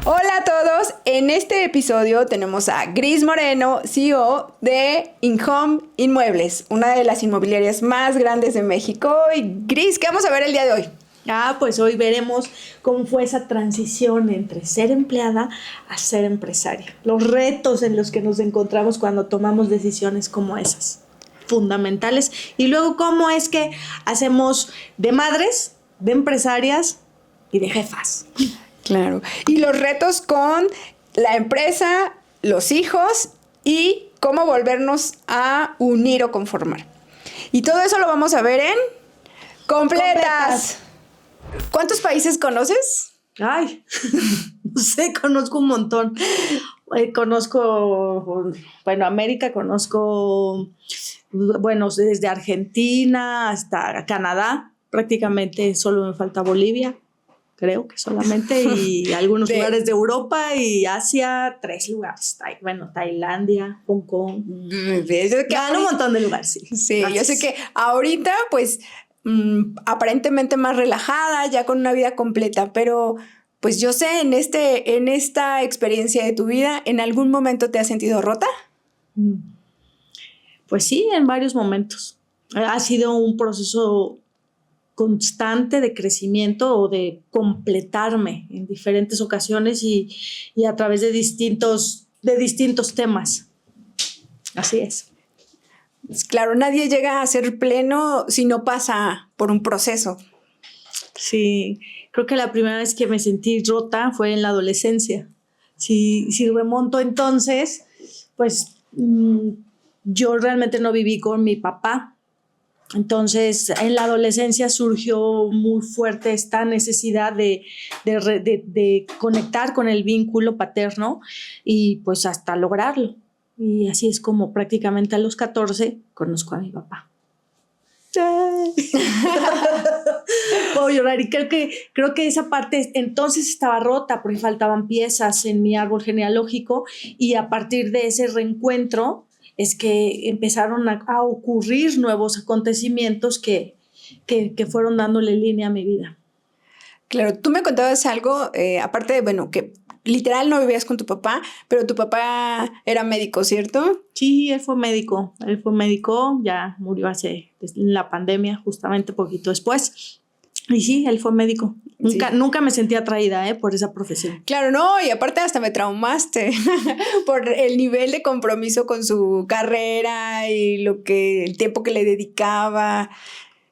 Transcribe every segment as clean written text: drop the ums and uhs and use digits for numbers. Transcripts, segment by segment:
Hola a todos, en este episodio tenemos a Gris Moreno, CEO de InHome Inmuebles, una de las inmobiliarias más grandes de México. Y Gris, ¿qué vamos a ver el día de hoy? Pues hoy veremos cómo fue esa transición entre ser empleada a ser empresaria. Los retos en los que nos encontramos cuando tomamos decisiones como esas, fundamentales. Y luego cómo es que hacemos de madres, de empresarias y de jefas. Claro. Y los retos con la empresa, los hijos y cómo volvernos a unir o conformar. Y todo eso lo vamos a ver en Completas. ¿Cuántos países conoces? No sé, conozco un montón. América conozco, desde Argentina hasta Canadá. Prácticamente solo me falta Bolivia, creo que solamente, y algunos lugares de Europa y Asia, 3 lugares. Tailandia, Hong Kong. Un montón de lugares, sí. Sí, gracias. Yo sé que ahorita, pues, aparentemente más relajada, ya con una vida completa, pero pues yo sé, en esta experiencia de tu vida, ¿en algún momento te has sentido rota? Pues sí, en varios momentos. Ha sido un proceso constante de crecimiento o de completarme en diferentes ocasiones y a través de distintos temas. Así es. Claro, nadie llega a ser pleno si no pasa por un proceso. Sí, creo que la primera vez que me sentí rota fue en la adolescencia. Si remonto entonces, pues yo realmente no viví con mi papá. Entonces, en la adolescencia surgió muy fuerte esta necesidad de conectar con el vínculo paterno y pues hasta lograrlo. Y así es como prácticamente a los 14 conozco a mi papá. Puedo llorar y creo que esa parte entonces estaba rota porque faltaban piezas en mi árbol genealógico y a partir de ese reencuentro es que empezaron a ocurrir nuevos acontecimientos que fueron dándole línea a mi vida. Claro, tú me contabas algo, aparte de, que literal no vivías con tu papá, pero tu papá era médico, ¿cierto? Sí, él fue médico, ya murió en la pandemia, justamente poquito después. Y sí, él fue médico. Nunca me sentí atraída por esa profesión. Claro, no, y aparte hasta me traumaste por el nivel de compromiso con su carrera y el tiempo que le dedicaba.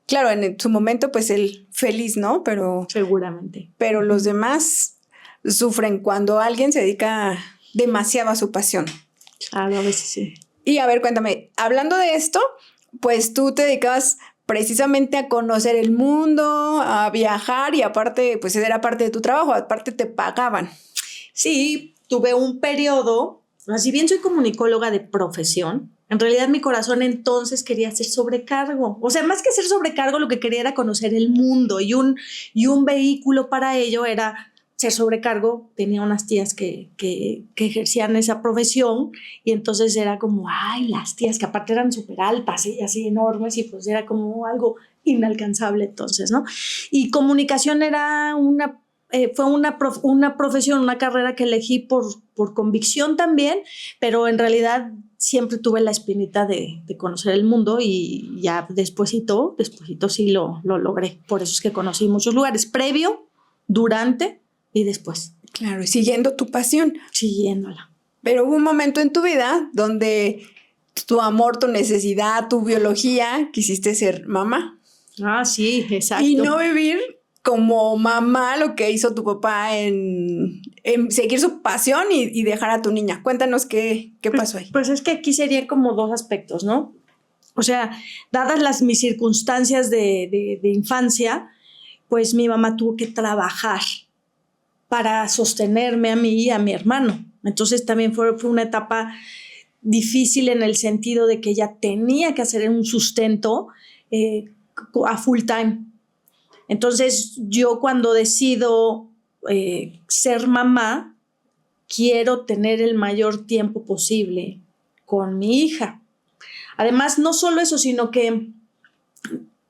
Claro, en su momento, pues él feliz, ¿no? Pero seguramente. Pero los demás sufren cuando alguien se dedica demasiado a su pasión. Claro, a veces sí. Y a ver, cuéntame, hablando de esto, pues tú te dedicabas precisamente a conocer el mundo, a viajar y aparte, pues era parte de tu trabajo, aparte te pagaban. Sí, tuve un periodo, si bien soy comunicóloga de profesión, en realidad mi corazón entonces quería ser sobrecargo. O sea, más que ser sobrecargo, lo que quería era conocer el mundo y un vehículo para ello era ser sobrecargo. Tenía unas tías que ejercían esa profesión y entonces era como, las tías que aparte eran súper altas y así enormes y pues era como algo inalcanzable entonces, ¿no? Y comunicación era fue una profesión, una carrera que elegí por convicción también, pero en realidad siempre tuve la espinita de conocer el mundo y ya despuesito sí lo logré. Por eso es que conocí muchos lugares, previo, durante y después. Claro, y siguiendo tu pasión. Siguiéndola. Pero hubo un momento en tu vida donde tu amor, tu necesidad, tu biología, quisiste ser mamá. Sí, exacto. Y no vivir como mamá lo que hizo tu papá en seguir su pasión y dejar a tu niña. Cuéntanos qué pasó ahí. Pues es que aquí serían como dos aspectos, ¿no? O sea, dadas mis circunstancias de infancia, pues mi mamá tuvo que trabajar para sostenerme a mí y a mi hermano. Entonces también fue una etapa difícil en el sentido de que ella tenía que hacer un sustento a full time. Entonces yo cuando decido ser mamá, quiero tener el mayor tiempo posible con mi hija. Además, no solo eso, sino que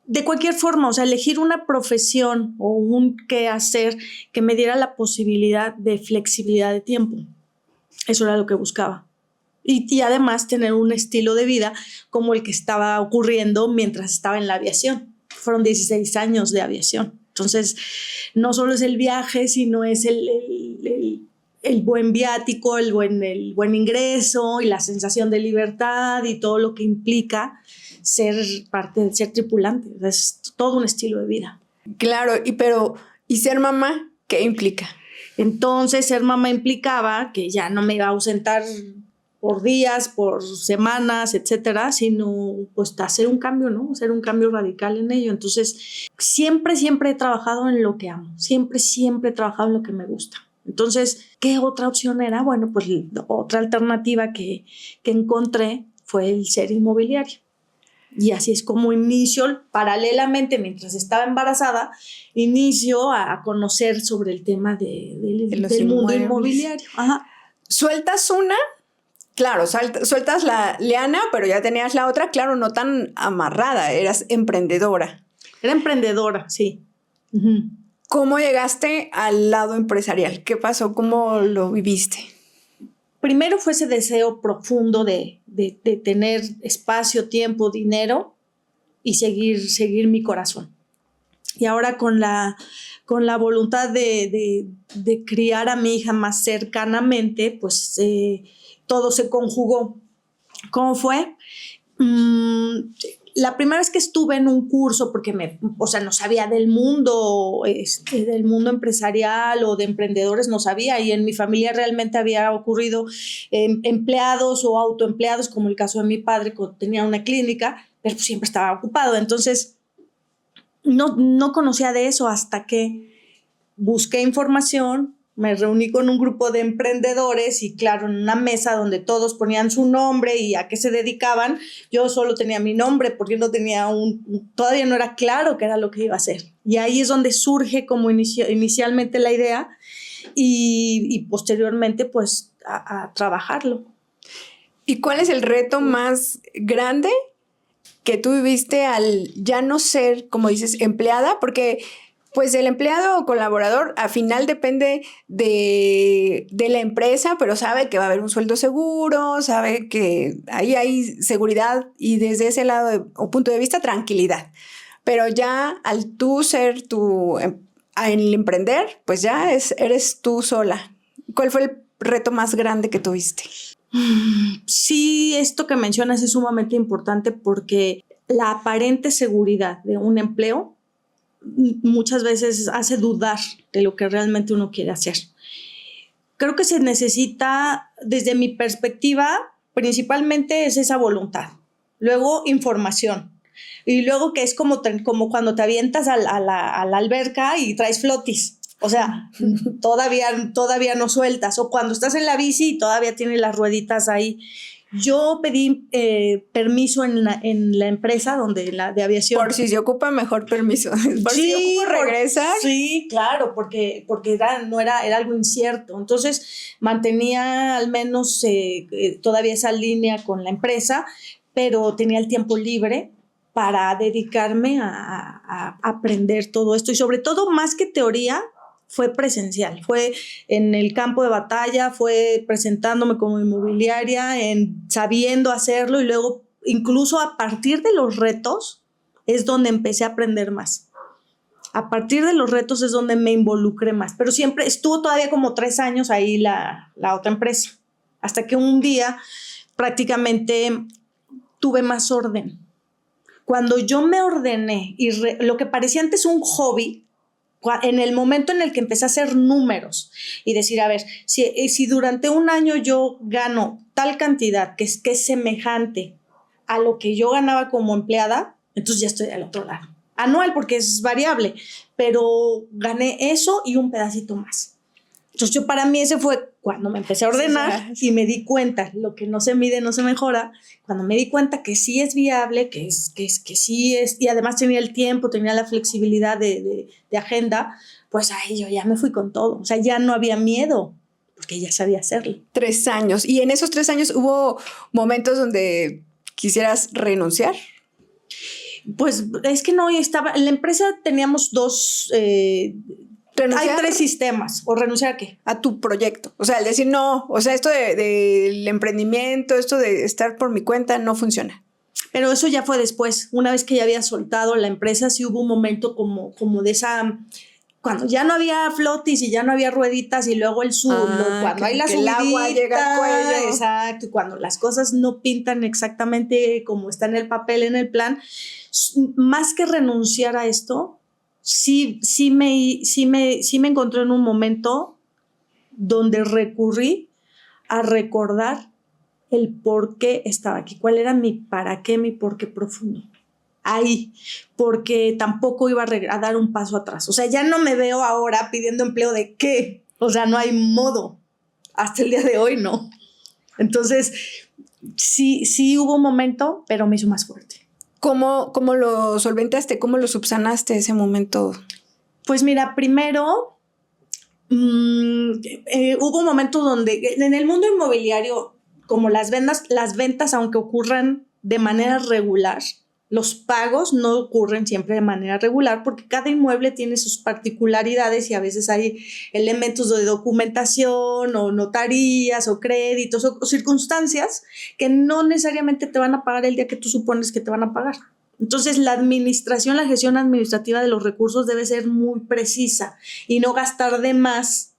de cualquier forma, o sea, elegir una profesión o un qué hacer que me diera la posibilidad de flexibilidad de tiempo. Eso era lo que buscaba. Y además tener un estilo de vida como el que estaba ocurriendo mientras estaba en la aviación. Fueron 16 años de aviación. Entonces, no solo es el viaje, sino es el buen viático, el buen ingreso y la sensación de libertad y todo lo que implica ser parte, ser tripulante. Es todo un estilo de vida. Claro, ¿y ser mamá qué implica? Entonces, ser mamá implicaba que ya no me iba a ausentar por días, por semanas, etcétera, sino pues hacer un cambio, ¿no? Hacer un cambio radical en ello. Entonces, siempre he trabajado en lo que amo. Siempre he trabajado en lo que me gusta. Entonces, ¿qué otra opción era? Bueno, pues otra alternativa que encontré fue el ser inmobiliario. Y así es como inicio, paralelamente, mientras estaba embarazada, inicio a conocer sobre el tema del mundo inmobiliario. Ajá. ¿Sueltas una? Claro, sueltas la liana, pero ya tenías la otra, claro, no tan amarrada, eras emprendedora. Era emprendedora, sí. Uh-huh. ¿Cómo llegaste al lado empresarial? ¿Qué pasó? ¿Cómo lo viviste? Primero fue ese deseo profundo de tener espacio, tiempo, dinero y seguir mi corazón. Y ahora con la voluntad de criar a mi hija más cercanamente, pues todo se conjugó. ¿Cómo fue? La primera vez que estuve en un curso, porque no sabía del mundo empresarial o de emprendedores, no sabía, y en mi familia realmente había ocurrido empleados o autoempleados, como el caso de mi padre, que tenía una clínica, pero siempre estaba ocupado. Entonces, no conocía de eso hasta que busqué información, me reuní con un grupo de emprendedores y claro, en una mesa donde todos ponían su nombre y a qué se dedicaban, yo solo tenía mi nombre porque no tenía todavía no era claro qué era lo que iba a hacer. Y ahí es donde surge como inicialmente la idea y posteriormente pues a trabajarlo. ¿Y cuál es el reto más grande que tú viviste al ya no ser, como dices, empleada? Porque pues el empleado o colaborador al final depende de la empresa, pero sabe que va a haber un sueldo seguro, sabe que ahí hay seguridad y desde ese lado o punto de vista tranquilidad. Pero ya al tú ser el emprender, pues ya eres tú sola. ¿Cuál fue el reto más grande que tuviste? Sí, esto que mencionas es sumamente importante porque la aparente seguridad de un empleo muchas veces hace dudar de lo que realmente uno quiere hacer. Creo que se necesita, desde mi perspectiva, principalmente es esa voluntad. Luego, información. Y luego que es como cuando te avientas a la alberca y traes flotis. O sea, todavía no sueltas. O cuando estás en la bici y todavía tienes las rueditas ahí. Yo pedí permiso en la empresa de aviación. Por si se ocupa, mejor permiso. Por si ocupo regresar. Sí, claro, porque era algo incierto. Entonces mantenía al menos todavía esa línea con la empresa, pero tenía el tiempo libre para dedicarme a aprender todo esto. Y sobre todo, más que teoría, fue presencial, fue en el campo de batalla, fue presentándome como inmobiliaria, sabiendo hacerlo y luego incluso a partir de los retos es donde empecé a aprender más. A partir de los retos es donde me involucré más, pero siempre estuvo todavía como 3 años ahí la otra empresa, hasta que un día prácticamente tuve más orden. Cuando yo me ordené y lo que parecía antes un hobby, en el momento en el que empecé a hacer números y decir, a ver, si durante un año yo gano tal cantidad que es semejante a lo que yo ganaba como empleada, entonces ya estoy al otro lado. Anual porque es variable, pero gané eso y un pedacito más. Entonces para mí ese fue cuando me empecé a ordenar y me di cuenta, lo que no se mide no se mejora, cuando me di cuenta que sí es viable, que sí es, y además tenía el tiempo, tenía la flexibilidad de agenda, pues ahí yo ya me fui con todo, o sea, ya no había miedo, porque ya sabía hacerlo. 3 años, y en esos 3 años hubo momentos donde quisieras renunciar. Pues es que no estaba, en la empresa teníamos dos, hay 3 sistemas. ¿O renunciar a qué? A tu proyecto. O sea, el decir no, o sea, esto del emprendimiento, esto de estar por mi cuenta no funciona. Pero eso ya fue después. Una vez que ya había soltado la empresa, sí hubo un momento como de esa... Cuando ya no había flotis y ya no había rueditas y luego cuando hay la subidita, el agua llega al cuello. Exacto, y cuando las cosas no pintan exactamente como está en el papel, en el plan, más que renunciar a esto, sí me encontré en un momento donde recurrí a recordar el por qué estaba aquí, cuál era mi para qué, mi por qué profundo. Ahí, porque tampoco iba a dar un paso atrás. O sea, ya no me veo ahora pidiendo empleo de qué. O sea, no hay modo. Hasta el día de hoy no. Entonces, sí hubo un momento, pero me hizo más fuerte. ¿Cómo lo solventaste? ¿Cómo lo subsanaste ese momento? Pues mira, primero hubo un momento donde en el mundo inmobiliario, como las ventas, aunque ocurran de manera regular, los pagos no ocurren siempre de manera regular porque cada inmueble tiene sus particularidades y a veces hay elementos de documentación o notarías o créditos o circunstancias que no necesariamente te van a pagar el día que tú supones que te van a pagar. Entonces la gestión administrativa de los recursos debe ser muy precisa y no gastar de más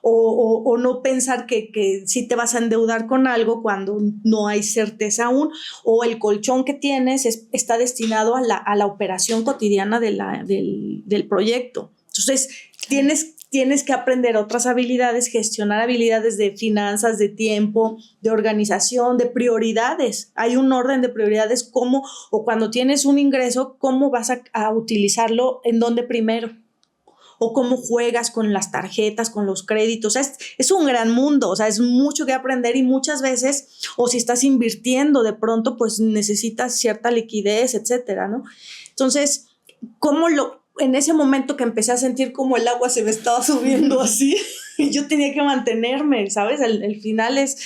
o no pensar que sí te vas a endeudar con algo cuando no hay certeza aún, o el colchón que tienes está destinado a la operación cotidiana del proyecto. Entonces, tienes que aprender otras habilidades, gestionar habilidades de finanzas, de tiempo, de organización, de prioridades. Hay un orden de prioridades, o cuando tienes un ingreso, cómo vas a utilizarlo, en dónde primero. O cómo juegas con las tarjetas, con los créditos. O sea, es un gran mundo, o sea, es mucho que aprender y muchas veces, o si estás invirtiendo de pronto, pues necesitas cierta liquidez, etcétera, ¿no? Entonces, en ese momento que empecé a sentir como el agua se me estaba subiendo así, y yo tenía que mantenerme, ¿sabes? El final es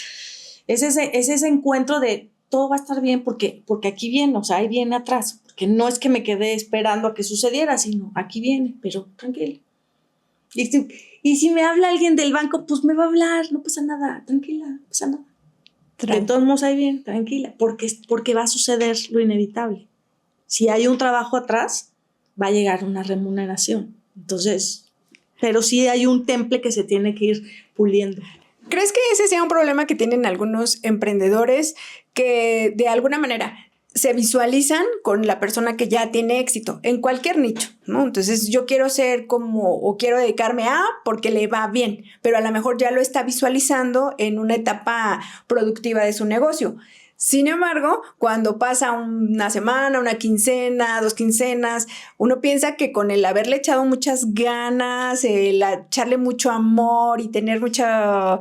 ese encuentro de todo va a estar bien porque aquí viene, o sea, ahí viene atrás. Que no es que me quedé esperando a que sucediera, sino aquí viene, pero tranquila. Y si me habla alguien del banco, pues me va a hablar, no pasa nada, tranquila, no pasa nada. De todos modos ahí viene, tranquila, porque va a suceder lo inevitable. Si hay un trabajo atrás, va a llegar una remuneración. Entonces, pero sí hay un temple que se tiene que ir puliendo. ¿Crees que ese sea un problema que tienen algunos emprendedores que de alguna manera se visualizan con la persona que ya tiene éxito en cualquier nicho, ¿no? Entonces yo quiero ser o quiero dedicarme a porque le va bien, pero a lo mejor ya lo está visualizando en una etapa productiva de su negocio. Sin embargo, cuando pasa una semana, una quincena, 2 quincenas, uno piensa que con el haberle echado muchas ganas, el echarle mucho amor y tener mucha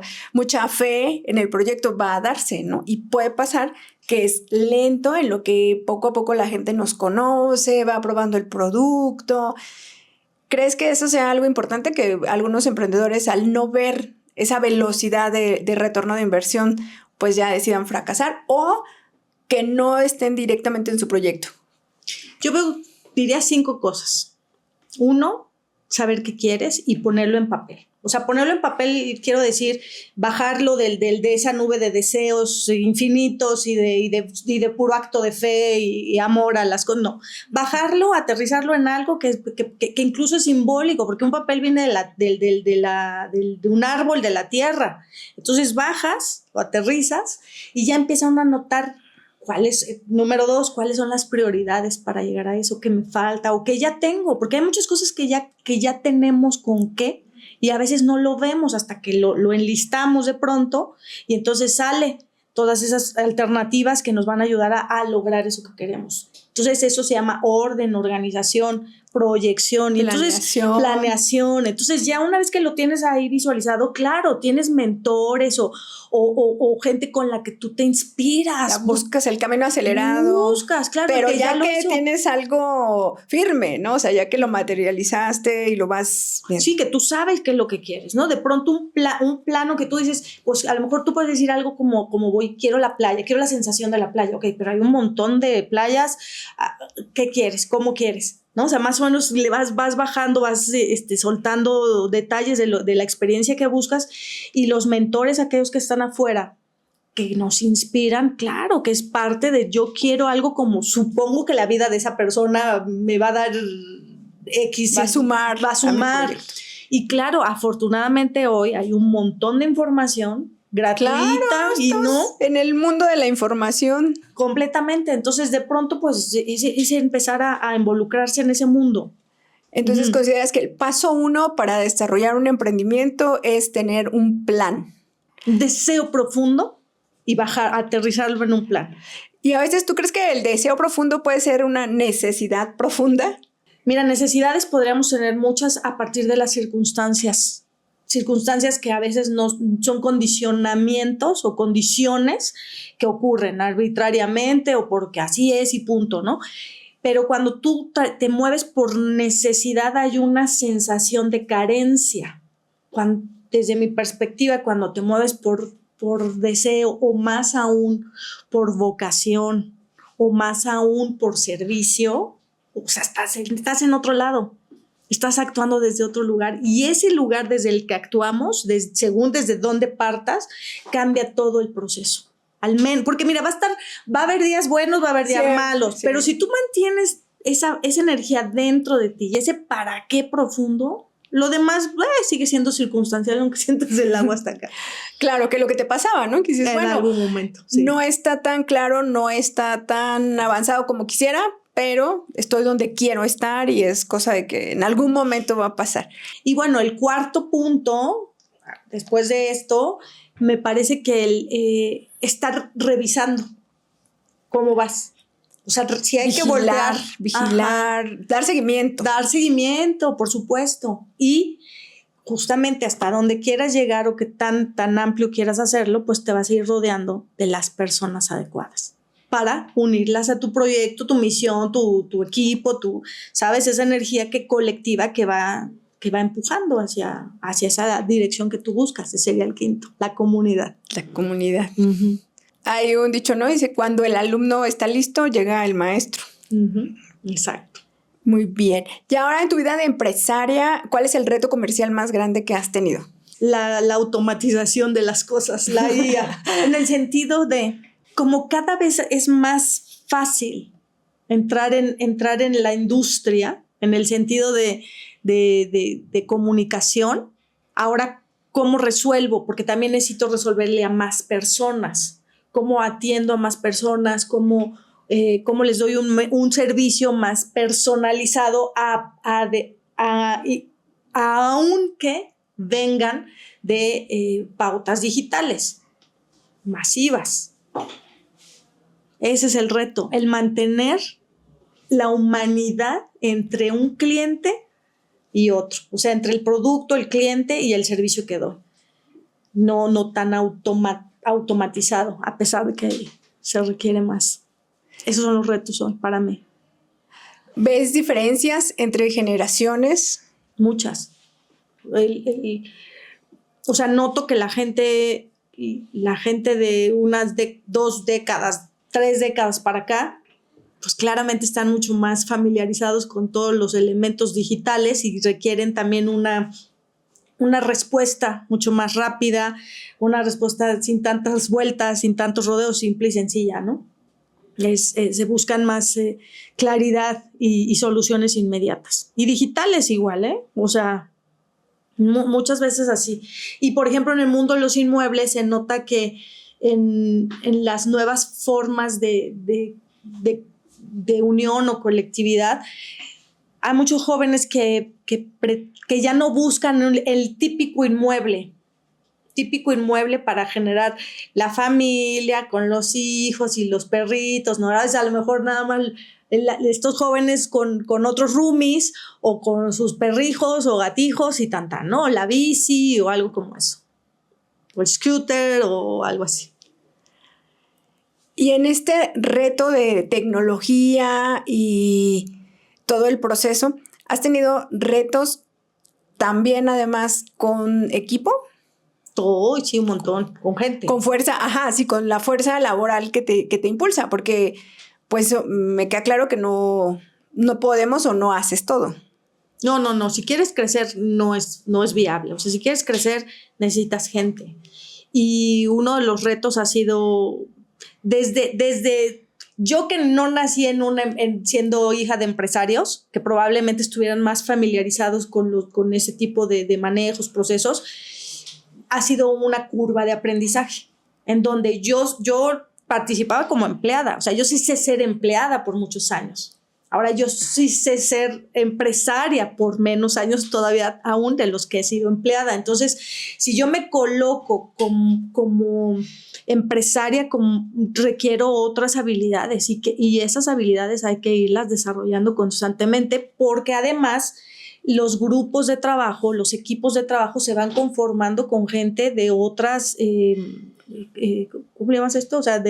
fe en el proyecto va a darse, ¿no? Y puede pasar que es lento en lo que poco a poco la gente nos conoce, va probando el producto. ¿Crees que eso sea algo importante? Que algunos emprendedores, al no ver esa velocidad de retorno de inversión, pues ya decidan fracasar o que no estén directamente en su proyecto. Yo diría 5 cosas. 1, saber qué quieres y ponerlo en papel. O sea, ponerlo en papel, quiero decir, bajarlo de esa nube de deseos infinitos y de puro acto de fe y amor a las cosas. No, bajarlo, aterrizarlo en algo que incluso es simbólico, porque un papel viene de un árbol, de la tierra. Entonces bajas o aterrizas y ya empiezan a notar número 2, cuáles son las prioridades para llegar a eso que me falta o que ya tengo, porque hay muchas cosas que ya tenemos con qué. Y a veces no lo vemos hasta que lo enlistamos de pronto y entonces sale todas esas alternativas que nos van a ayudar a lograr eso que queremos. Entonces eso se llama orden, organización, proyección. Y entonces, planeación. Entonces, ya una vez que lo tienes ahí visualizado, claro, tienes mentores o gente con la que tú te inspiras. Ya buscas el camino acelerado. Buscas, claro. Pero que ya lo que hizo. tienes algo firme, ¿no? O sea, ya que lo materializaste y lo vas viendo. Sí, que tú sabes qué es lo que quieres, ¿no? De pronto un plano que tú dices, pues a lo mejor tú puedes decir algo como quiero la playa, quiero la sensación de la playa. Ok, pero hay un montón de playas. ¿Qué quieres? ¿Cómo quieres? ¿No? O sea, más o menos le vas bajando, vas soltando detalles de la experiencia que buscas, y los mentores, aquellos que están afuera, que nos inspiran, claro, que es parte de yo quiero algo como, supongo que la vida de esa persona me va a dar X. Va a sumar. Y claro, afortunadamente hoy hay un montón de información gratuita, claro, y no en el mundo de la información completamente. Entonces, de pronto, pues es empezar a involucrarse en ese mundo. Entonces, ¿consideras que el paso 1 para desarrollar un emprendimiento es tener un plan? Un deseo profundo y aterrizarlo en un plan. ¿Y a veces tú crees que el deseo profundo puede ser una necesidad profunda? Mira, necesidades podríamos tener muchas a partir de las circunstancias que a veces no son condicionamientos o condiciones que ocurren arbitrariamente o porque así es y punto, ¿no? Pero cuando tú te mueves por necesidad, hay una sensación de carencia. Desde mi perspectiva, cuando te mueves por deseo, o más aún por vocación, o más aún por servicio, o sea, estás en otro lado. Estás actuando desde otro lugar, y ese lugar desde el que actuamos, según desde dónde partas, cambia todo el proceso. Porque mira, va a haber días buenos, va a haber días malos, sí. Pero si tú mantienes esa energía dentro de ti y ese para qué profundo, lo demás sigue siendo circunstancial, aunque sientes el agua hasta acá. Claro, que lo que te pasaba, ¿no? Que dices, en algún momento, sí. No está tan claro, no está tan avanzado como quisiera, pero estoy donde quiero estar, y es cosa de que en algún momento va a pasar. Y bueno, el cuarto punto, después de esto, me parece que estar revisando cómo vas. O sea, si hay que voltear. Vigilar, dar seguimiento. Dar seguimiento, por supuesto. Y justamente hasta donde quieras llegar, o que tan amplio quieras hacerlo, pues te vas a ir rodeando de las personas adecuadas para unirlas a tu proyecto, tu misión, tu equipo, ¿sabes? Esa energía colectiva que va empujando hacia esa dirección que tú buscas. Ese sería el quinto, la comunidad. La comunidad. Uh-huh. Hay un dicho, ¿no? Dice, cuando el alumno está listo, llega el maestro. Uh-huh. Exacto. Muy bien. Y ahora, en tu vida de empresaria, ¿cuál es el reto comercial más grande que has tenido? La automatización de las cosas, la IA, en el sentido de, como cada vez es más fácil entrar en la industria, en el sentido de comunicación, ahora, ¿cómo resuelvo? Porque también necesito resolverle a más personas. ¿Cómo atiendo a más personas? ¿Cómo les doy un servicio más personalizado aunque vengan de pautas digitales masivas? Ese es el reto, el mantener la humanidad entre un cliente y otro, o sea, entre el producto, el cliente y el servicio que doy. No tan automatizado, a pesar de que se requiere más. Esos son los retos hoy para mí. ¿Ves diferencias entre generaciones? Muchas. O sea, noto que la gente de unas 2 décadas, 3 décadas para acá, pues claramente están mucho más familiarizados con todos los elementos digitales y requieren también una respuesta mucho más rápida, una respuesta sin tantas vueltas, sin tantos rodeos, simple y sencilla, ¿no? Se buscan más claridad y soluciones inmediatas. Y digitales igual, ¿eh? O sea, muchas veces así. Y, por ejemplo, en el mundo de los inmuebles se nota que en las nuevas formas de unión o colectividad, hay muchos jóvenes que ya no buscan el típico inmueble para generar la familia con los hijos y los perritos, ¿no? A lo mejor nada más estos jóvenes con otros roomies o con sus perrijos o gatijos y tanta, ¿no? La bici o algo como eso. O el scooter o algo así. Y en este reto de tecnología y todo el proceso, ¿has tenido retos también además con equipo? Oh, sí, un montón, con gente. Con fuerza, ajá, sí, con la fuerza laboral que te impulsa, porque pues me queda claro que no podemos o no haces todo. No, si quieres crecer no es viable. O sea, si quieres crecer necesitas gente. Y uno de los retos ha sido desde yo que no nací siendo hija de empresarios, que probablemente estuvieran más familiarizados con ese tipo de manejos, procesos, ha sido una curva de aprendizaje en donde yo participaba como empleada. O sea, yo sí sé ser empleada por muchos años. Ahora yo sí sé ser empresaria por menos años todavía aún de los que he sido empleada. Entonces, si yo me coloco como empresaria, requiero otras habilidades y esas habilidades hay que irlas desarrollando constantemente, porque además los grupos de trabajo, los equipos de trabajo se van conformando con gente de otras ¿cómo le llamas esto? O sea,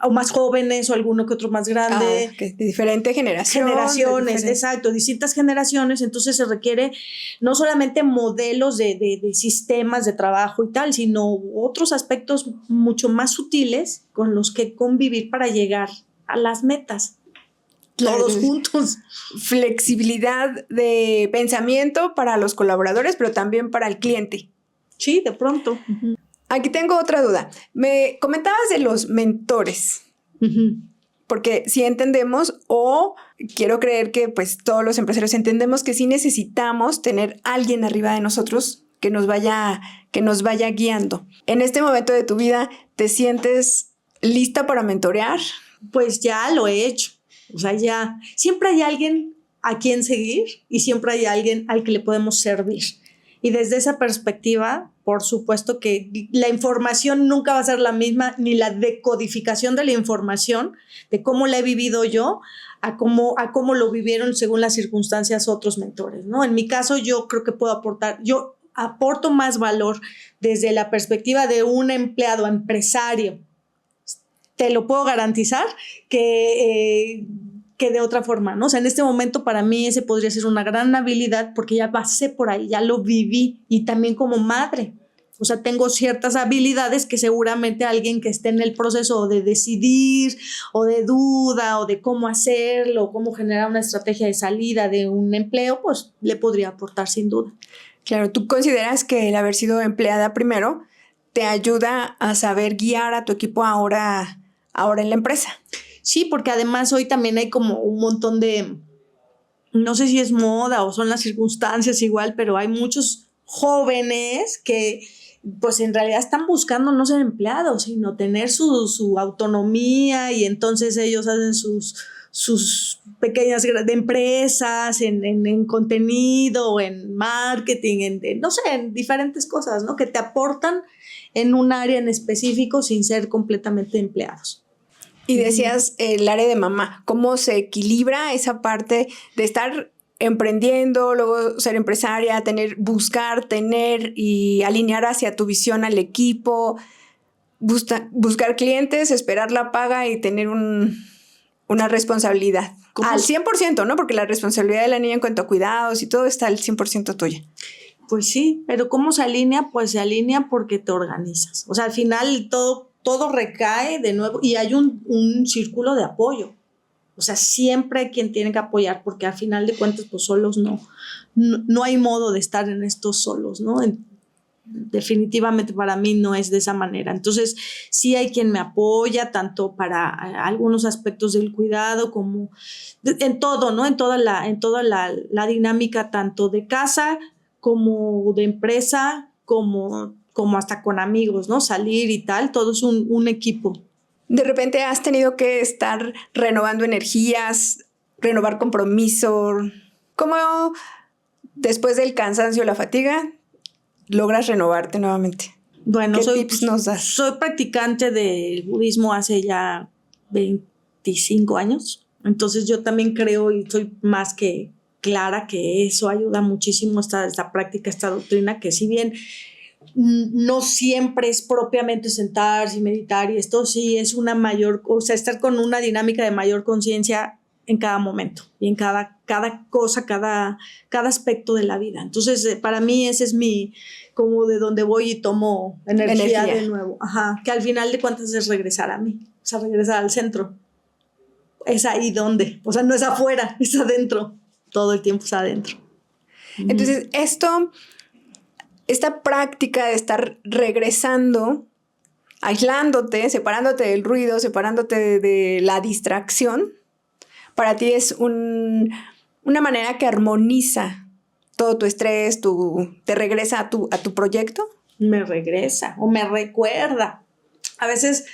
o más jóvenes o alguno que otro más grande. De diferente generación. Generaciones, exacto, distintas generaciones. Entonces se requiere no solamente modelos de sistemas de trabajo y tal, sino otros aspectos mucho más sutiles con los que convivir para llegar a las metas. Todos juntos. Flexibilidad de pensamiento para los colaboradores, pero también para el cliente. Sí, de pronto. Uh-huh. Aquí tengo otra duda. Me comentabas de los mentores, uh-huh, porque sí entendemos, o quiero creer que pues todos los empresarios entendemos que sí necesitamos tener alguien arriba de nosotros que nos vaya guiando. En este momento de tu vida, ¿te sientes lista para mentorear? Pues ya lo he hecho. O sea, ya siempre hay alguien a quien seguir y siempre hay alguien al que le podemos servir. Y desde esa perspectiva, por supuesto que la información nunca va a ser la misma, ni la decodificación de la información, de cómo la he vivido yo, a cómo lo vivieron según las circunstancias otros mentores, ¿no? En mi caso, yo creo que yo aporto más valor desde la perspectiva de un empleado empresario. Te lo puedo garantizar que de otra forma, ¿no? O sea, en este momento para mí ese podría ser una gran habilidad porque ya pasé por ahí, ya lo viví, y también como madre. O sea, tengo ciertas habilidades que seguramente alguien que esté en el proceso de decidir o de duda o de cómo hacerlo, cómo generar una estrategia de salida de un empleo, pues le podría aportar sin duda. Claro, ¿tú consideras que el haber sido empleada primero te ayuda a saber guiar a tu equipo ahora en la empresa? Sí, porque además hoy también hay como un montón de, no sé si es moda o son las circunstancias igual, pero hay muchos jóvenes que pues en realidad están buscando no ser empleados, sino tener su autonomía, y entonces ellos hacen sus pequeñas empresas en contenido, en marketing, no sé, en diferentes cosas, ¿no? Que te aportan en un área en específico sin ser completamente empleados. Y decías el área de mamá, ¿cómo se equilibra esa parte de estar emprendiendo, luego ser empresaria, buscar, tener y alinear hacia tu visión al equipo, buscar clientes, esperar la paga y tener una responsabilidad? Al 100%, ¿no? Porque la responsabilidad de la niña en cuanto a cuidados y todo está al 100% tuya. Pues sí, pero ¿cómo se alinea? Pues se alinea porque te organizas. O sea, al final todo recae de nuevo y hay un círculo de apoyo. O sea, siempre hay quien tiene que apoyar, porque al final de cuentas, pues solos no hay modo de estar en estos solos, ¿no? Definitivamente para mí no es de esa manera. Entonces, sí hay quien me apoya, tanto para algunos aspectos del cuidado como en todo, ¿no? En toda la dinámica, tanto de casa como de empresa, como hasta con amigos, ¿no? Salir y tal, todo es un equipo. De repente has tenido que estar renovando energías, renovar compromiso. ¿Cómo después del cansancio o la fatiga logras renovarte nuevamente? Bueno, ¿Qué tips nos das? Soy practicante del budismo hace ya 25 años. Entonces yo también creo y estoy más que clara que eso ayuda muchísimo esta práctica, esta doctrina, que si bien no siempre es propiamente sentarse y meditar, y esto sí es una mayor, o sea, estar con una dinámica de mayor conciencia en cada momento y en cada cosa, cada aspecto de la vida. Entonces, para mí ese es como de donde voy y tomo energía de nuevo. Ajá, que al final de cuentas es regresar a mí, o sea, regresar al centro. Es ahí donde, o sea, no es afuera, es adentro, todo el tiempo es adentro. Entonces, esta práctica de estar regresando, aislándote, separándote del ruido, separándote de la distracción, para ti es una manera que armoniza todo tu estrés, te regresa a tu proyecto. Me regresa o me recuerda. A veces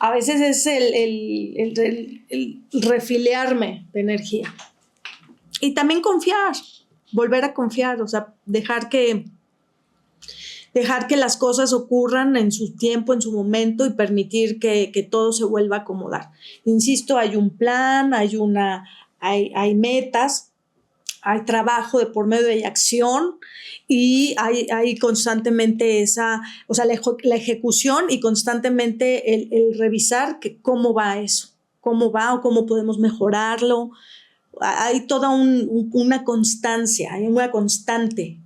es el refilearme de energía. Y también confiar, volver a confiar, o sea, dejar que las cosas ocurran en su tiempo, en su momento, y permitir que todo se vuelva a acomodar. Insisto, hay un plan, hay metas, hay trabajo de por medio de acción, y hay constantemente la ejecución y constantemente el revisar cómo va eso, cómo va o cómo podemos mejorarlo. Hay toda una constancia, hay una constante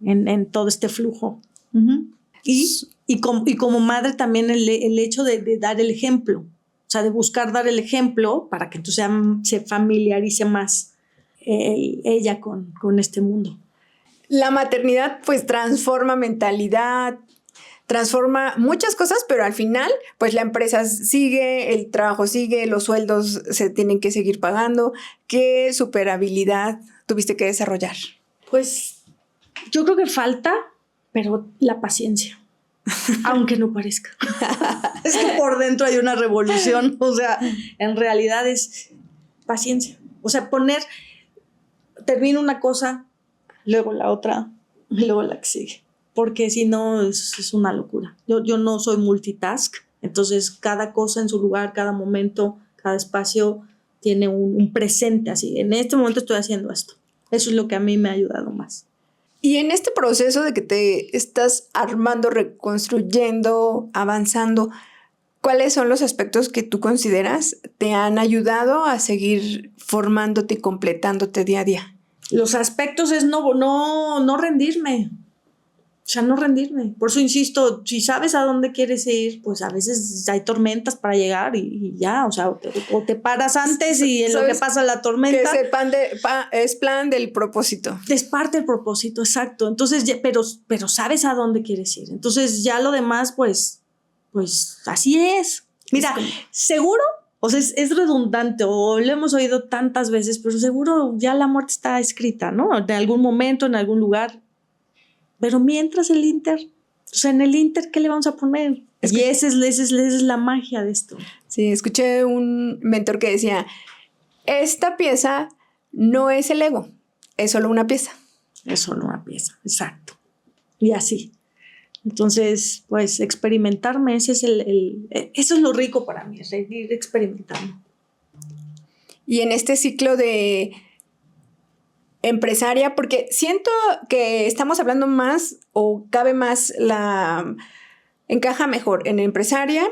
en todo este flujo. Uh-huh. Y como madre también el hecho de dar el ejemplo, o sea, de buscar dar el ejemplo para que entonces se familiarice más ella con este mundo. La maternidad pues transforma mentalidad, transforma muchas cosas, pero al final pues la empresa sigue, el trabajo sigue, los sueldos se tienen que seguir pagando. ¿Qué superhabilidad tuviste que desarrollar? Pues yo creo que falta, pero la paciencia, aunque no parezca. Es que por dentro hay una revolución, o sea, en realidad es paciencia. O sea, termino una cosa, luego la otra, y luego la que sigue. Porque si no es una locura. Yo no soy multitask, entonces cada cosa en su lugar, cada momento, cada espacio tiene un presente así. En este momento estoy haciendo esto. Eso es lo que a mí me ha ayudado más. Y en este proceso de que te estás armando, reconstruyendo, avanzando, ¿cuáles son los aspectos que tú consideras te han ayudado a seguir formándote y completándote día a día? Los aspectos es no rendirme. O sea, no rendirme. Por eso insisto, si sabes a dónde quieres ir, pues a veces hay tormentas para llegar y ya, o sea, o te paras antes y en lo que pasa la tormenta. Que es plan del propósito. Es parte del propósito, exacto. Entonces, pero sabes a dónde quieres ir. Entonces ya lo demás, pues así es. Mira, seguro, o sea, es redundante o lo hemos oído tantas veces, pero seguro ya la muerte está escrita, ¿no? En algún momento, en algún lugar. Pero mientras en el Inter, ¿qué le vamos a poner? Y esa es la magia de esto. Sí, escuché un mentor que decía, esta pieza no es el ego, es solo una pieza. Es solo una pieza, exacto. Y así. Entonces, pues experimentarme, eso es lo rico para mí, es ir experimentando. Y en este ciclo de empresaria, porque siento que estamos hablando más o cabe más encaja mejor en empresaria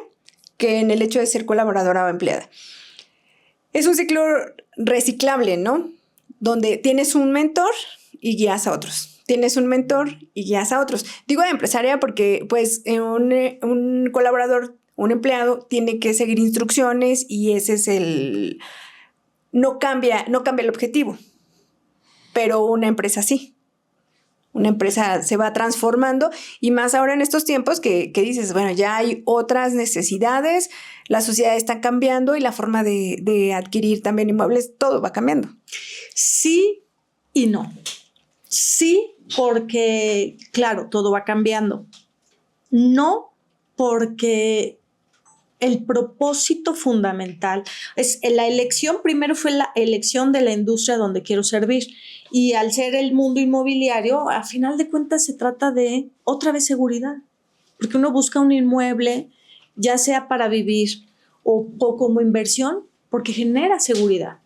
que en el hecho de ser colaboradora o empleada. Es un ciclo reciclable, ¿no? Donde tienes un mentor y guías a otros. Tienes un mentor y guías a otros. Digo de empresaria porque pues un colaborador, un empleado tiene que seguir instrucciones y ese es no cambia el objetivo. Pero una empresa sí. Una empresa se va transformando y más ahora en estos tiempos que dices, bueno, ya hay otras necesidades, la sociedad está cambiando y la forma de adquirir también inmuebles, todo va cambiando. Sí y no. Sí, porque, claro, todo va cambiando. No, porque el propósito fundamental es la elección. Primero fue la elección de la industria donde quiero servir. Y al ser el mundo inmobiliario, a final de cuentas se trata de otra vez seguridad. Porque uno busca un inmueble, ya sea para vivir o como inversión, porque genera seguridad.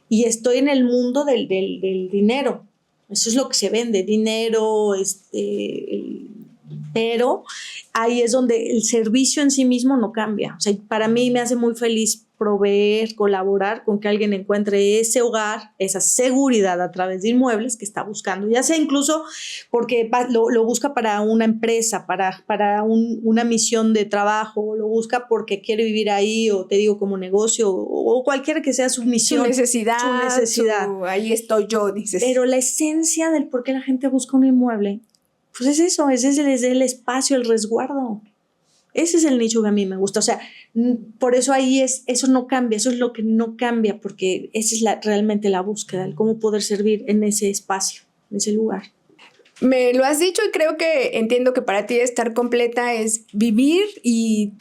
Y estoy en el mundo del dinero. Eso es lo que se vende, dinero, pero ahí es donde el servicio en sí mismo no cambia. O sea, para mí me hace muy feliz proveer, colaborar con que alguien encuentre ese hogar, esa seguridad a través de inmuebles que está buscando, ya sea incluso porque lo busca para una empresa, para una misión de trabajo, o lo busca porque quiere vivir ahí, o te digo como negocio, o cualquiera que sea su misión. Su necesidad. Ahí estoy yo, dices. Pero la esencia del por qué la gente busca un inmueble, pues es eso, es el espacio, el resguardo. Ese es el nicho que a mí me gusta. O sea, por eso ahí eso no cambia, eso es lo que no cambia, porque esa es realmente la búsqueda, el cómo poder servir en ese espacio, en ese lugar. Me lo has dicho y creo que entiendo que para ti estar completa es vivir y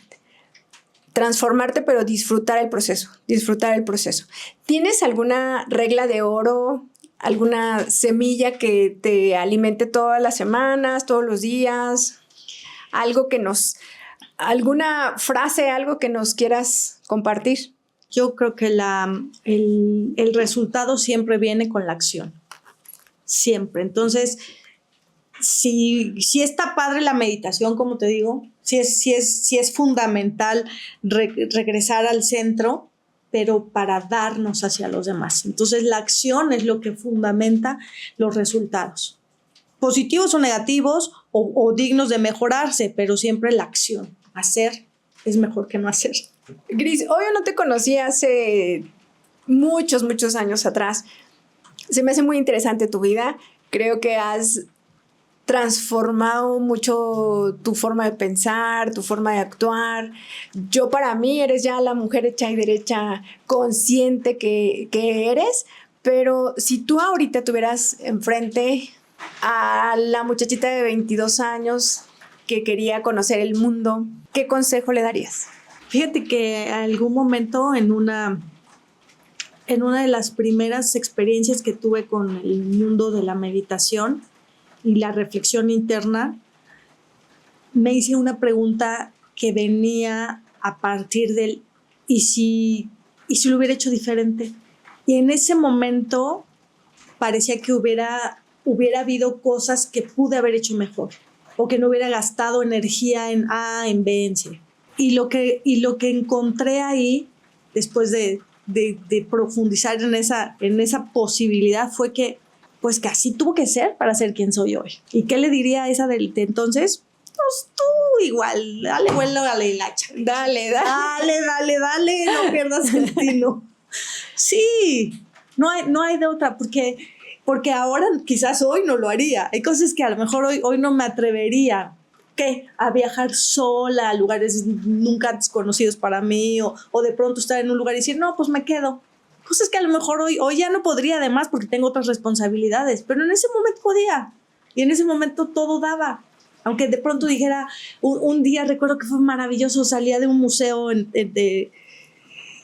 transformarte, pero disfrutar el proceso. ¿Tienes alguna regla de oro, alguna semilla que te alimente todas las semanas, todos los días? ¿Alguna frase, algo que nos quieras compartir? Yo creo que el resultado siempre viene con la acción. Siempre. Entonces, si está padre la meditación, como te digo, si es fundamental regresar al centro, pero para darnos hacia los demás. Entonces, la acción es lo que fundamenta los resultados. Positivos o negativos o dignos de mejorarse, pero siempre la acción. Hacer es mejor que no hacer. Gris, hoy yo no te conocí hace muchos, muchos años atrás. Se me hace muy interesante tu vida. Creo que has transformado mucho tu forma de pensar, tu forma de actuar. Yo, para mí, eres ya la mujer hecha y derecha, consciente que eres, pero si tú ahorita tuvieras enfrente a la muchachita de 22 años que quería conocer el mundo, ¿qué consejo le darías? Fíjate que algún momento en una de las primeras experiencias que tuve con el mundo de la meditación y la reflexión interna, me hice una pregunta que venía a partir del ¿y si lo hubiera hecho diferente? Y en ese momento parecía que hubiera habido cosas que pude haber hecho mejor, o que no hubiera gastado energía en A, en B, en C. Y lo que encontré ahí, después de profundizar en esa posibilidad, fue que pues que así tuvo que ser para ser quien soy hoy. ¿Y qué le diría a esa de entonces? Pues tú igual, dale vuelo a la hilacha. Dale, no pierdas el tino. Sí, no hay de otra, porque ahora quizás hoy no lo haría. Hay cosas que a lo mejor hoy no me atrevería. ¿Qué? A viajar sola a lugares nunca desconocidos para mí, o de pronto estar en un lugar y decir, no, pues me quedo. Cosas que a lo mejor hoy ya no podría, además, porque tengo otras responsabilidades, pero en ese momento podía, y en ese momento todo daba. Aunque de pronto dijera, un día recuerdo que fue maravilloso, salía de un museo,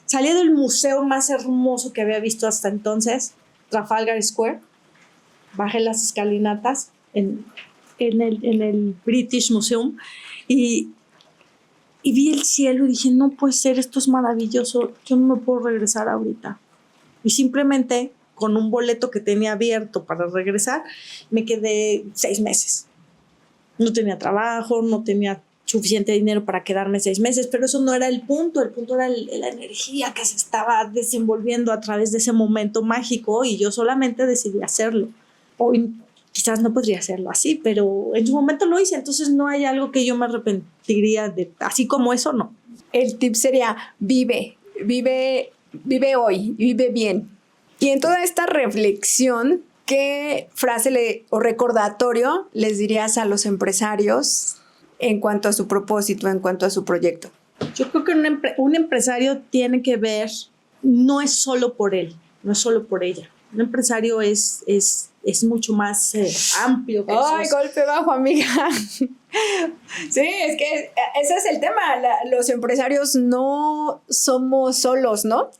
salía del museo más hermoso que había visto hasta entonces, Trafalgar Square, bajé las escalinatas en el British Museum y vi el cielo y dije, no puede ser, esto es maravilloso, yo no me puedo regresar ahorita. Y simplemente con un boleto que tenía abierto para regresar, me quedé 6 meses. No tenía trabajo, no tenía suficiente dinero para quedarme 6 meses, pero eso no era el punto era la energía que se estaba desenvolviendo a través de ese momento mágico, y yo solamente decidí hacerlo. Hoy quizás no podría hacerlo así, pero en su momento lo hice, entonces no hay algo que yo me arrepentiría de, así como eso, no. El tip sería, vive hoy, vive bien. Y en toda esta reflexión, ¿qué frase o recordatorio les dirías a los empresarios en cuanto a su propósito, en cuanto a su proyecto? Yo creo que un empresario tiene que ver, no es solo por él, no es solo por ella. Un empresario es mucho más amplio que ¡ay, golpe bajo, amiga! Sí, es que ese es el tema. Los empresarios no somos solos, ¿no?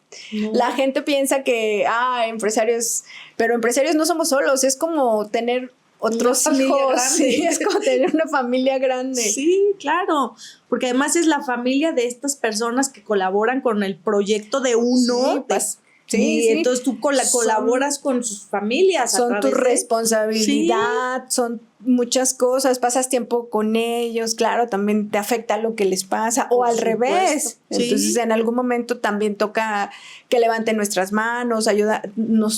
La gente piensa que, empresarios, pero empresarios no somos solos. Es como tener otros Una familia hijos. grande. Sí, es como tener una familia grande. Sí, claro, porque además es la familia de estas personas que colaboran con el proyecto de uno, Sí, pues, y sí. entonces tú colaboras con sus familias. Son tu responsabilidad, Sí. son muchas cosas, pasas tiempo con ellos, claro, también te afecta lo que les pasa, o Por al supuesto. revés. Sí. Entonces, en algún momento también toca que levanten nuestras manos,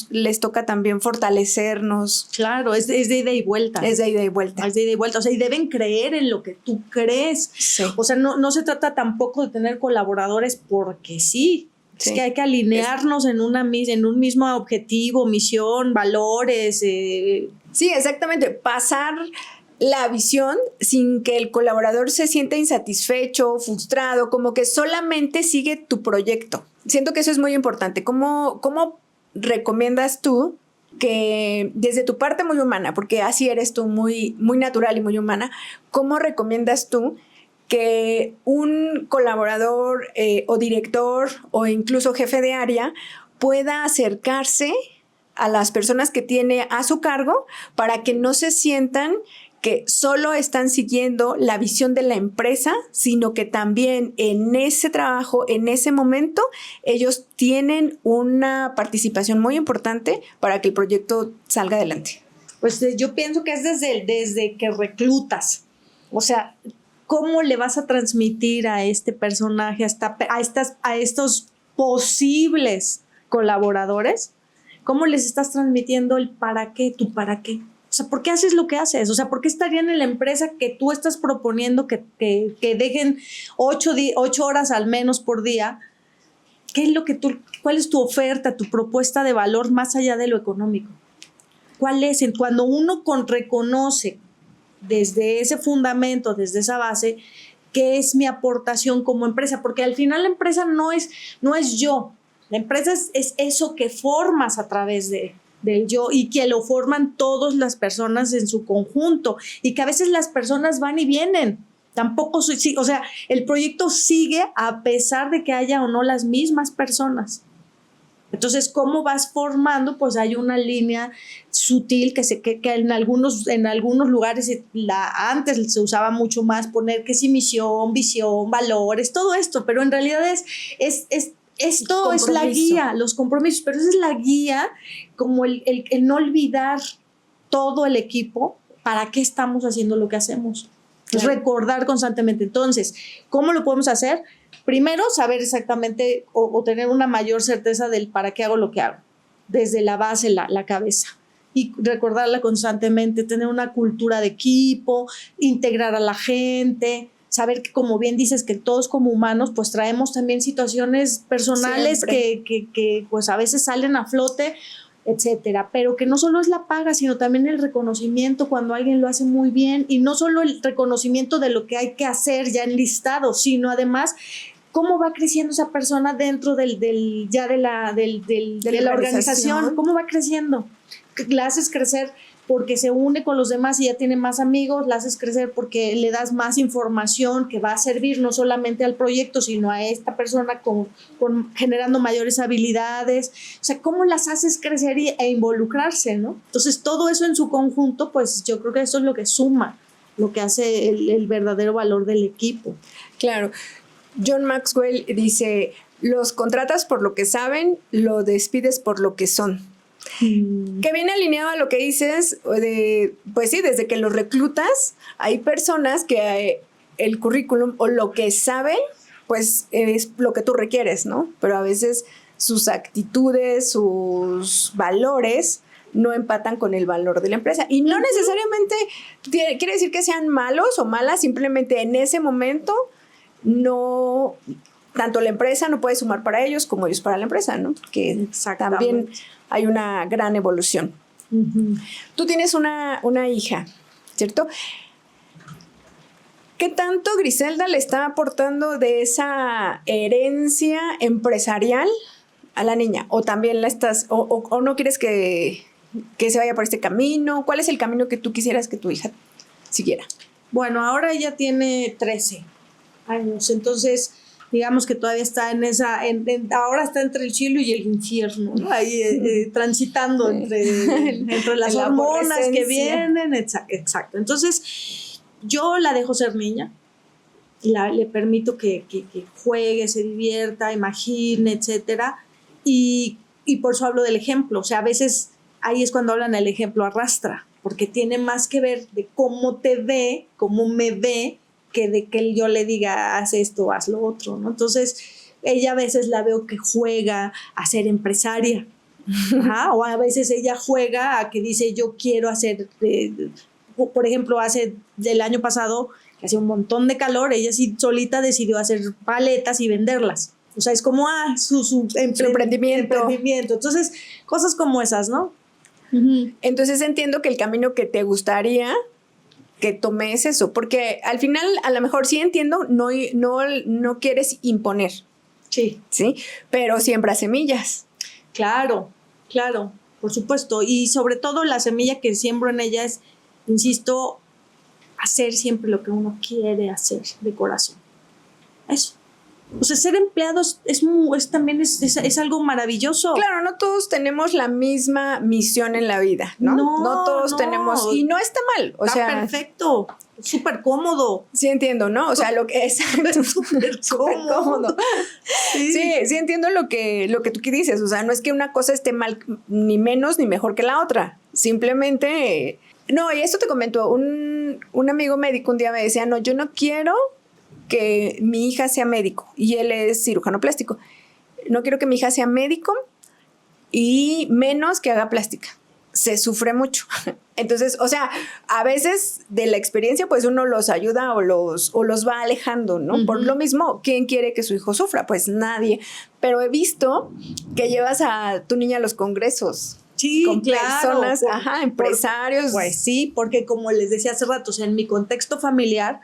les toca también fortalecernos. Claro, es de ida y vuelta. Es de ida y vuelta. Es de ida y vuelta. O sea, y deben creer en lo que tú crees. Sí. O sea, no se trata tampoco de tener colaboradores porque sí. Sí. Es que hay que alinearnos en un mismo objetivo, misión, valores. Sí, exactamente. Pasar la visión sin que el colaborador se sienta insatisfecho, frustrado, como que solamente sigue tu proyecto. Siento que eso es muy importante. ¿Cómo recomiendas tú que desde tu parte muy humana, porque así eres tú, muy, muy natural y muy humana, cómo recomiendas tú que un colaborador o director o incluso jefe de área pueda acercarse a las personas que tiene a su cargo para que no se sientan que solo están siguiendo la visión de la empresa, sino que también en ese trabajo, en ese momento, ellos tienen una participación muy importante para que el proyecto salga adelante? Pues yo pienso que es desde que reclutas. O sea, ¿cómo le vas a transmitir a este personaje, a estos posibles colaboradores? ¿Cómo les estás transmitiendo el para qué, tu para qué? O sea, ¿por qué haces lo que haces? O sea, ¿por qué estarían en la empresa que tú estás proponiendo que dejen 8 horas al menos por día? ¿Qué es lo que cuál es tu oferta, tu propuesta de valor más allá de lo económico? ¿Cuál es? Cuando uno reconoce desde ese fundamento, desde esa base, qué es mi aportación como empresa, porque al final la empresa no es yo, la empresa es eso que formas a través del yo y que lo forman todas las personas en su conjunto y que a veces las personas van y vienen. Tampoco, o sea, el proyecto sigue a pesar de que haya o no las mismas personas. Entonces, ¿cómo vas formando? Pues hay una línea sutil que en algunos lugares antes se usaba mucho más poner que sí misión, visión, valores, todo esto, pero en realidad esto es la guía, los compromisos, pero esa es la guía, como el no olvidar todo el equipo para qué estamos haciendo lo que hacemos. Claro. Recordar constantemente. Entonces, ¿cómo lo podemos hacer? Primero, saber exactamente o tener una mayor certeza del para qué hago lo que hago, desde la base, la cabeza. Y recordarla constantemente, tener una cultura de equipo, integrar a la gente, saber que, como bien dices, que todos como humanos pues traemos también situaciones personales que pues a veces salen a flote, etcétera, pero que no solo es la paga, sino también el reconocimiento cuando alguien lo hace muy bien, y no solo el reconocimiento de lo que hay que hacer ya enlistado, sino además cómo va creciendo esa persona dentro de la organización, cómo va creciendo. La haces crecer porque se une con los demás y ya tiene más amigos, la haces crecer porque le das más información que va a servir no solamente al proyecto, sino a esta persona generando mayores habilidades. O sea, ¿cómo las haces crecer e involucrarse, ¿no? Entonces, todo eso en su conjunto, pues yo creo que eso es lo que suma, lo que hace el verdadero valor del equipo. Claro. John Maxwell dice, los contratas por lo que saben, lo despides por lo que son. Que viene alineado a lo que dices, pues sí, desde que los reclutas, hay personas que el currículum o lo que saben, pues es lo que tú requieres, ¿no? Pero a veces sus actitudes, sus valores no empatan con el valor de la empresa. Y no necesariamente quiere decir que sean malos o malas, simplemente en ese momento no, tanto la empresa no puede sumar para ellos como ellos para la empresa, ¿no? Que también hay una gran evolución. Uh-huh. Tú tienes una hija, ¿cierto? ¿Qué tanto Griselda le está aportando de esa herencia empresarial a la niña? ¿O también la estás, o no quieres que se vaya por este camino? ¿Cuál es el camino que tú quisieras que tu hija siguiera? Bueno, ahora ella tiene 13 años, entonces digamos que todavía está ahora está entre el cielo y el infierno, ¿no? Ahí transitando entre las hormonas que vienen, exacto. Entonces, yo la dejo ser niña, le permito que juegue, se divierta, imagine, etcétera, y por eso hablo del ejemplo. O sea, a veces ahí es cuando hablan el ejemplo arrastra, porque tiene más que ver de cómo te ve, cómo me ve, que de que yo le diga, haz esto, haz lo otro, ¿no? Entonces, ella a veces la veo que juega a ser empresaria, o a veces ella juega a que dice, yo quiero hacer, por ejemplo, del año pasado, que hacía un montón de calor, ella sí solita decidió hacer paletas y venderlas. O sea, es como su emprendimiento. Entonces, cosas como esas, ¿no? Uh-huh. Entonces entiendo que el camino que te gustaría que tomes eso, porque al final, a lo mejor sí entiendo, no quieres imponer. Sí. ¿Sí? Pero siembra semillas. Claro, por supuesto. Y sobre todo la semilla que siembro en ella es, insisto, hacer siempre lo que uno quiere hacer de corazón. Eso. O sea, ser empleado también es algo maravilloso. Claro, no todos tenemos la misma misión en la vida, ¿no? No todos tenemos, y no está mal. O sea, perfecto, súper cómodo. Sí entiendo, ¿no? O sea, lo que es súper cómodo. Sí entiendo lo que tú dices. O sea, no es que una cosa esté mal, ni menos ni mejor que la otra. Simplemente, no, y esto te comento, un amigo médico un día me decía, no, yo no quiero que mi hija sea médico, y él es cirujano plástico. No quiero que mi hija sea médico y menos que haga plástica. Se sufre mucho. Entonces, o sea, a veces de la experiencia, pues uno los ayuda o los va alejando, ¿no? Uh-huh. Por lo mismo, ¿quién quiere que su hijo sufra? Pues nadie. Pero he visto que llevas a tu niña a los congresos. Sí, con claro, personas, empresarios. Pues sí, porque como les decía hace rato, o sea, en mi contexto familiar,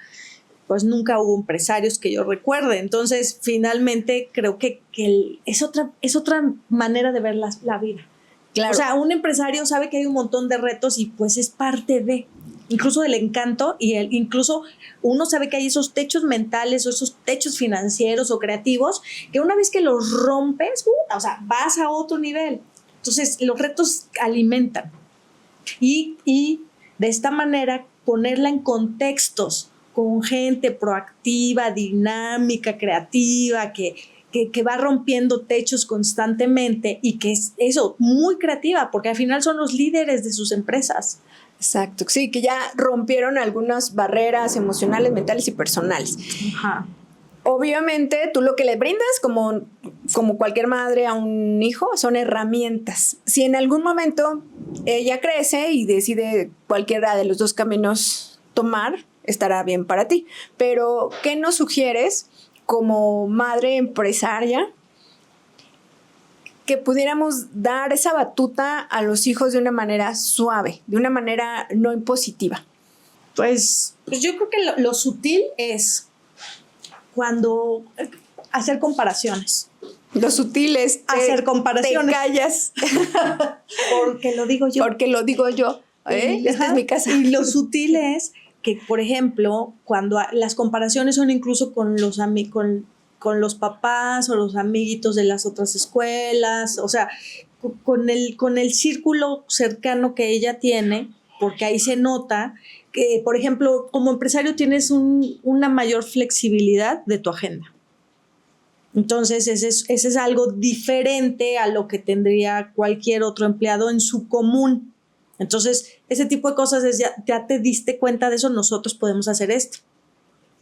pues nunca hubo empresarios que yo recuerde. Entonces, finalmente, creo que es otra manera de ver la vida. Claro. O sea, un empresario sabe que hay un montón de retos y pues es parte incluso del encanto, y incluso uno sabe que hay esos techos mentales o esos techos financieros o creativos que una vez que los rompes, o sea, vas a otro nivel. Entonces, los retos alimentan. Y de esta manera, ponerla en contextos con gente proactiva, dinámica, creativa, que va rompiendo techos constantemente y que es eso, muy creativa, porque al final son los líderes de sus empresas. Exacto, sí, que ya rompieron algunas barreras emocionales, mentales y personales. Ajá. Obviamente, tú lo que le brindas como cualquier madre a un hijo son herramientas. Si en algún momento ella crece y decide cualquiera de los dos caminos tomar, estará bien para ti. Pero, ¿qué nos sugieres como madre empresaria que pudiéramos dar esa batuta a los hijos de una manera suave, de una manera no impositiva? Pues yo creo que lo sutil es cuando hacer comparaciones. Lo sutil es hacer comparaciones. Te callas. Porque lo digo yo. Esta es mi casa. Y lo sutil es que, por ejemplo, cuando las comparaciones son incluso con los papás o los amiguitos de las otras escuelas, o sea, con el círculo cercano que ella tiene, porque ahí se nota que, por ejemplo, como empresario tienes una mayor flexibilidad de tu agenda. Entonces, ese es algo diferente a lo que tendría cualquier otro empleado en su común. Entonces, ese tipo de cosas es ya te diste cuenta de eso, nosotros podemos hacer esto.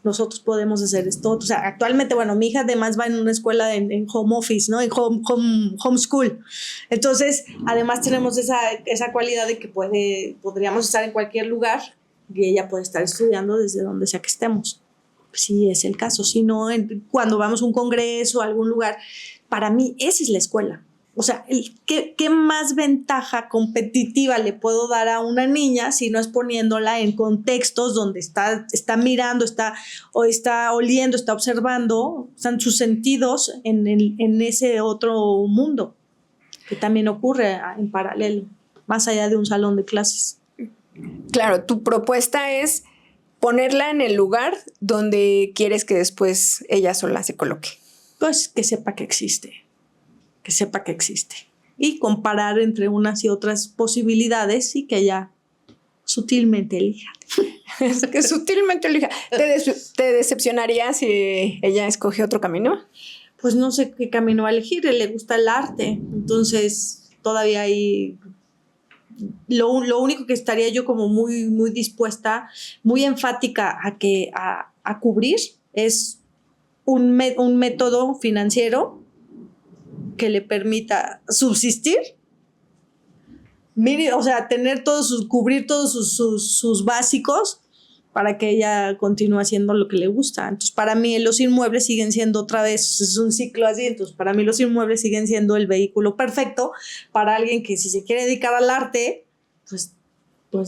Nosotros podemos hacer esto. O sea, actualmente, bueno, mi hija además va en una escuela en home office, ¿no? En homeschool. Entonces, además tenemos esa cualidad de que podríamos estar en cualquier lugar y ella puede estar estudiando desde donde sea que estemos. Si es el caso. Si no, cuando vamos a un congreso, a algún lugar, para mí esa es la escuela. O sea, ¿qué más ventaja competitiva le puedo dar a una niña si no es poniéndola en contextos donde está mirando, está oliendo, está observando, están sus sentidos en ese otro mundo que también ocurre en paralelo, más allá de un salón de clases? Claro, tu propuesta es ponerla en el lugar donde quieres que después ella sola se coloque. Pues que sepa que existe. Que sepa que existe. Y comparar entre unas y otras posibilidades y que ella sutilmente elija. Que sutilmente elija. ¿Te decepcionaría si ella escoge otro camino? Pues no sé qué camino va a elegir. Le gusta el arte. Entonces, todavía hay... Lo único que estaría yo como muy, muy dispuesta, muy enfática a cubrir es un método financiero que le permita subsistir, o sea, cubrir todos sus básicos para que ella continúe haciendo lo que le gusta. Entonces, para mí los inmuebles siguen siendo otra vez, es un ciclo así, entonces para mí los inmuebles siguen siendo el vehículo perfecto para alguien que si se quiere dedicar al arte, pues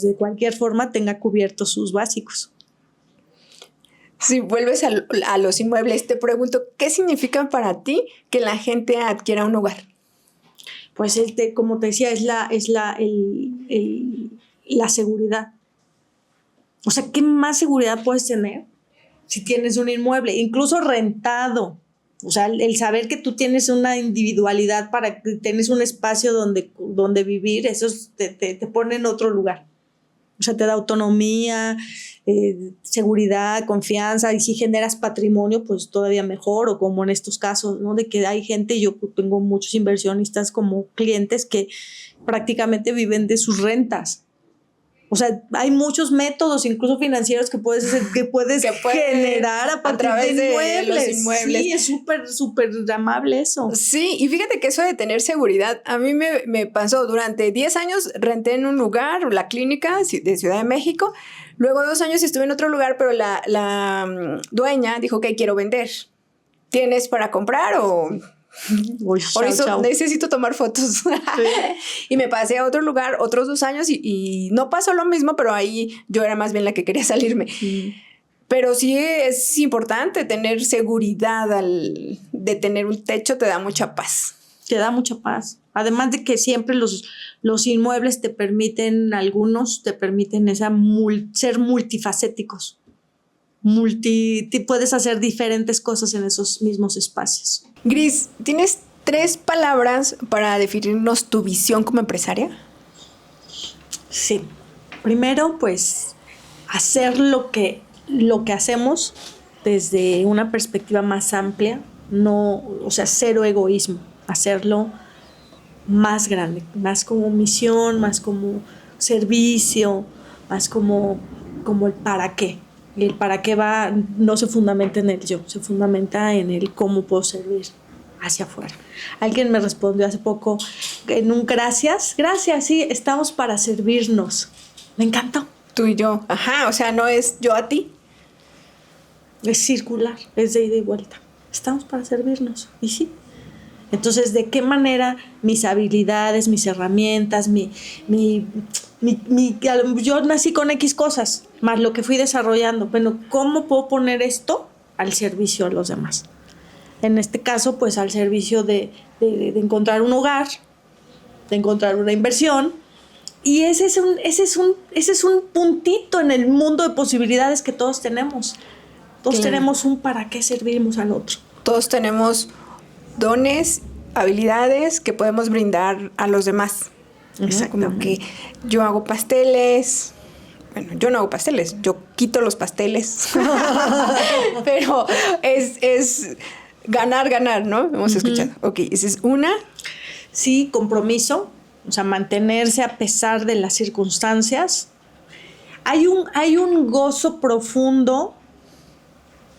de cualquier forma tenga cubiertos sus básicos. Si vuelves a los inmuebles, te pregunto, ¿qué significa para ti que la gente adquiera un hogar? Pues como te decía, es la seguridad. O sea, ¿qué más seguridad puedes tener si tienes un inmueble? Incluso rentado. O sea, el saber que tú tienes una individualidad para que tienes un espacio donde vivir, eso te pone en otro lugar. O sea, te da autonomía, seguridad, confianza, y si generas patrimonio, pues todavía mejor, o como en estos casos, ¿no? De que hay gente, yo tengo muchos inversionistas como clientes que prácticamente viven de sus rentas. O sea, hay muchos métodos, incluso financieros, que puedes generar a partir de los inmuebles. Sí, es súper amable eso. Sí, y fíjate que eso de tener seguridad, a mí me pasó durante 10 años, renté en un lugar, la clínica de Ciudad de México, luego 2 años estuve en otro lugar, pero la dueña dijo que quiero vender. ¿Tienes para comprar o...? Uy, chao. Necesito tomar fotos. Sí. Y me pasé a otro lugar otros 2 años y no pasó lo mismo, pero ahí yo era más bien la que quería salirme. Pero sí es importante tener seguridad, de tener un techo te da mucha paz. Te da mucha paz. Además de que siempre los inmuebles algunos te permiten ser multifacéticos. Puedes hacer diferentes cosas en esos mismos espacios. Gris, ¿tienes 3 palabras para definirnos tu visión como empresaria? Sí. Primero, pues, hacer lo que hacemos desde una perspectiva más amplia, cero egoísmo, hacerlo más grande, más como misión, más como servicio, más como el para qué. Y el para qué no se fundamenta en el yo, se fundamenta en el cómo puedo servir hacia afuera. Alguien me respondió hace poco en un gracias, sí, estamos para servirnos. Me encantó. Tú y yo. Ajá, o sea, no es yo a ti. Es circular, es de ida y vuelta. Estamos para servirnos. Y sí. Entonces, ¿de qué manera mis habilidades, mis herramientas, yo nací con X cosas, más lo que fui desarrollando? Bueno, ¿cómo puedo poner esto al servicio a los demás? En este caso, pues al servicio de encontrar un hogar, de encontrar una inversión. Y ese es un puntito en el mundo de posibilidades que todos tenemos. Todos tenemos un para qué servimos al otro. Todos tenemos dones, habilidades que podemos brindar a los demás. Exactamente. Como que yo hago pasteles. Bueno, yo no hago pasteles, yo quito los pasteles. Pero es ganar, ¿no? Hemos escuchado. Ok, esa es una. Sí, compromiso. O sea, mantenerse a pesar de las circunstancias. Hay un gozo profundo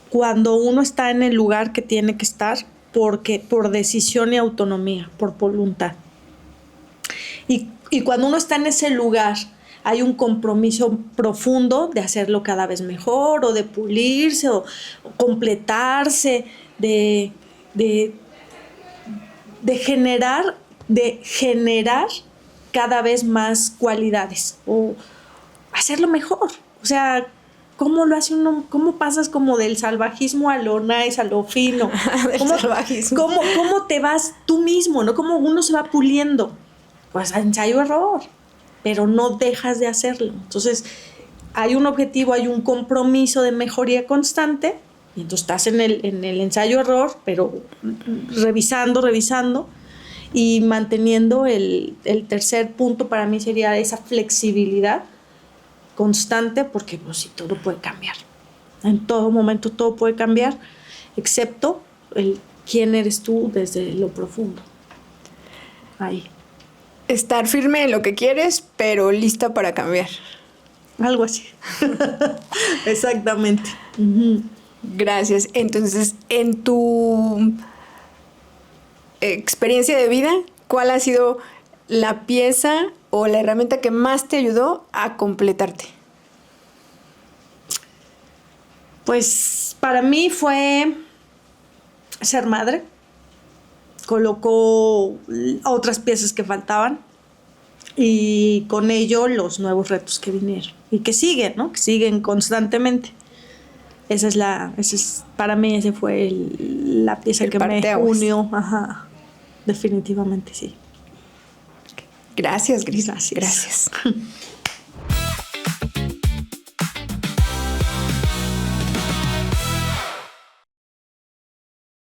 cuando uno está en el lugar que tiene que estar, porque por decisión y autonomía, por voluntad. Y cuando uno está en ese lugar, hay un compromiso profundo de hacerlo cada vez mejor, o de pulirse, o completarse, de generar cada vez más cualidades, o hacerlo mejor. O sea, ¿cómo lo hace uno? ¿Cómo pasas como del salvajismo a lo nice, a lo fino? ¿Cómo te vas tú mismo, ¿no? ¿Cómo uno se va puliendo? Pues ensayo-error, pero no dejas de hacerlo. Entonces, hay un objetivo, hay un compromiso de mejoría constante, y entonces estás en el ensayo-error, pero revisando, y manteniendo el tercer punto para mí sería esa flexibilidad constante, porque pues sí, todo puede cambiar. En todo momento todo puede cambiar, excepto quién eres tú desde lo profundo. Ahí. Estar firme en lo que quieres, pero lista para cambiar. Algo así. Exactamente. Gracias. Entonces, en tu experiencia de vida, ¿cuál ha sido la pieza o la herramienta que más te ayudó a completarte? Pues para mí fue ser madre. Colocó otras piezas que faltaban y con ello los nuevos retos que vinieron y que siguen, ¿no? Que siguen constantemente. Para mí ese fue la pieza que me unió. Ajá, definitivamente sí. Gracias, Gris. Gracias.